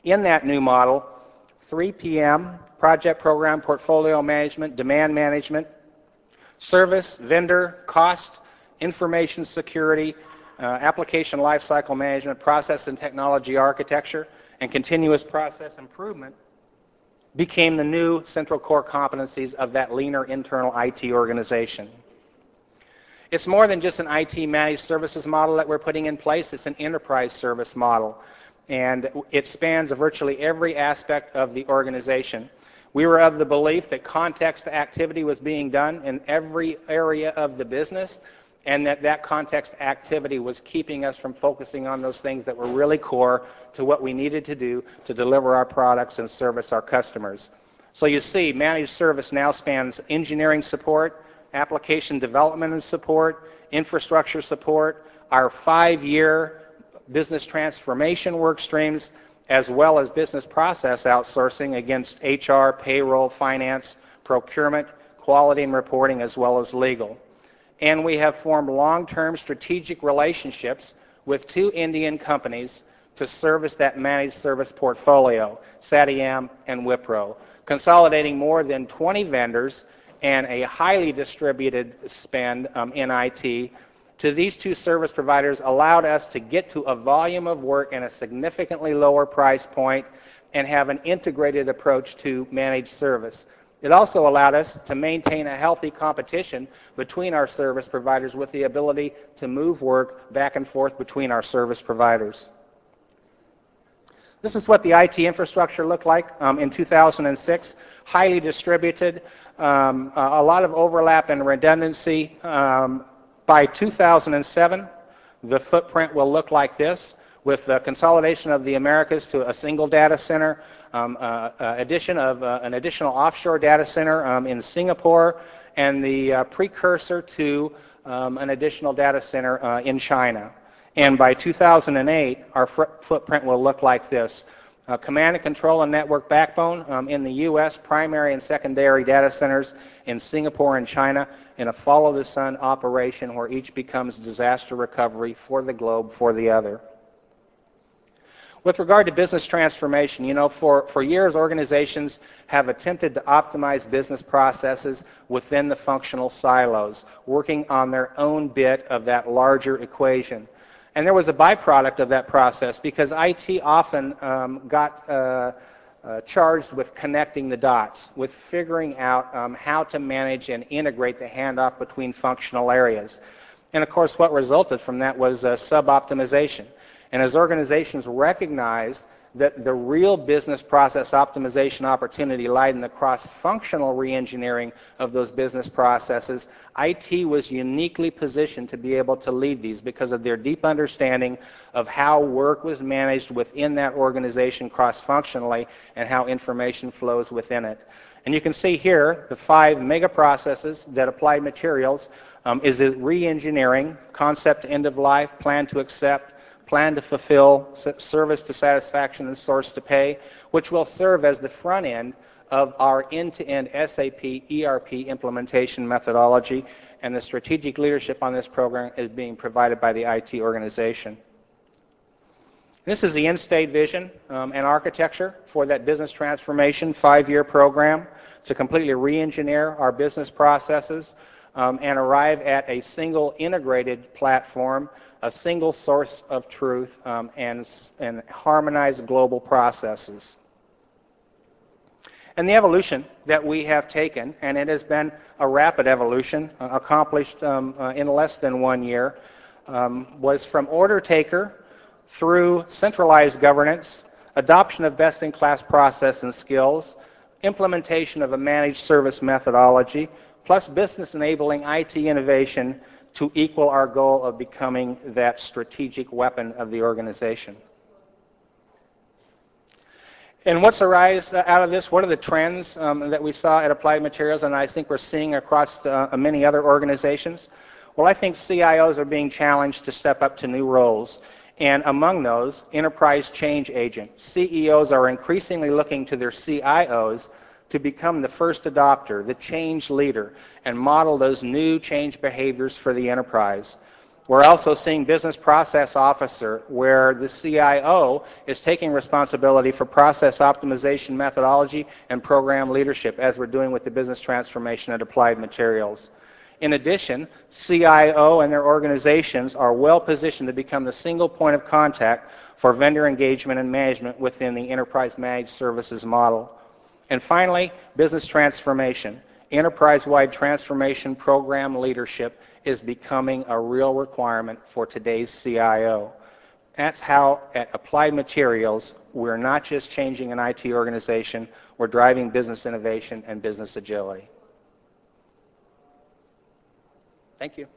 In that new model, 3 PM, project program, portfolio management, demand management, service, vendor, cost, information security, application lifecycle management, process and technology architecture, and continuous process improvement became the new central core competencies of that leaner internal IT organization. It's more than just an IT managed services model that we're putting in place, it's an enterprise service model. And it spans virtually every aspect of the organization. We were of the belief that context activity was being done in every area of the business, and that context activity was keeping us from focusing on those things that were really core to what we needed to do to deliver our products and service our customers. So you see, managed service now spans engineering support, application development and support, infrastructure support, our 5-year business transformation work streams, as well as business process outsourcing against HR, payroll, finance, procurement, quality and reporting, as well as legal. And we have formed long-term strategic relationships with 2 Indian companies to service that managed service portfolio, Satyam and Wipro, consolidating more than 20 vendors and a highly distributed spend in IT. To these 2 service providers allowed us to get to a volume of work at a significantly lower price point and have an integrated approach to managed service. It also allowed us to maintain a healthy competition between our service providers with the ability to move work back and forth between our service providers. This is what the IT infrastructure looked like in 2006, highly distributed, a lot of overlap and redundancy. By 2007, the footprint will look like this, with the consolidation of the Americas to a single data center, addition of an additional offshore data center in Singapore, and the precursor to an additional data center in China. And by 2008, our footprint will look like this. Command and control and network backbone in the U.S., primary and secondary data centers in Singapore and China, in a follow-the-sun operation where each becomes disaster recovery for the globe for the other. With regard to business transformation, you know, for years organizations have attempted to optimize business processes within the functional silos, working on their own bit of that larger equation. And there was a byproduct of that process because IT often got charged with connecting the dots, with figuring out how to manage and integrate the handoff between functional areas. And of course, what resulted from that was sub-optimization. And as organizations recognized that the real business process optimization opportunity lied in the cross-functional re-engineering of those business processes, IT was uniquely positioned to be able to lead these because of their deep understanding of how work was managed within that organization cross-functionally and how information flows within it. And you can see here the 5 mega processes that Applied Materials is re-engineering, concept to end of life, plan to accept, plan to fulfill, service to satisfaction, and source to pay, which will serve as the front end of our end-to-end SAP ERP implementation methodology, and the strategic leadership on this program is being provided by the IT organization. This is the end-state vision and architecture for that business transformation 5-year program to completely re-engineer our business processes and arrive at a single integrated platform, a single source of truth, and harmonized global processes. And the evolution that we have taken, and it has been a rapid evolution, accomplished in less than 1 year, was from order taker through centralized governance, adoption of best-in-class process and skills, implementation of a managed service methodology, plus business-enabling IT innovation to equal our goal of becoming that strategic weapon of the organization. And what's arised out of this? What are the trends that we saw at Applied Materials and I think we're seeing across many other organizations? Well, I think CIOs are being challenged to step up to new roles. And among those, enterprise change agent. CEOs are increasingly looking to their CIOs to become the first adopter, the change leader, and model those new change behaviors for the enterprise. We're also seeing business process officer, where the CIO is taking responsibility for process optimization methodology and program leadership, as we're doing with the business transformation at Applied Materials. In addition, CIO and their organizations are well positioned to become the single point of contact for vendor engagement and management within the enterprise managed services model. And finally, business transformation. Enterprise-wide transformation program leadership is becoming a real requirement for today's CIO. That's how at Applied Materials we're not just changing an IT organization, we're driving business innovation and business agility. Thank you.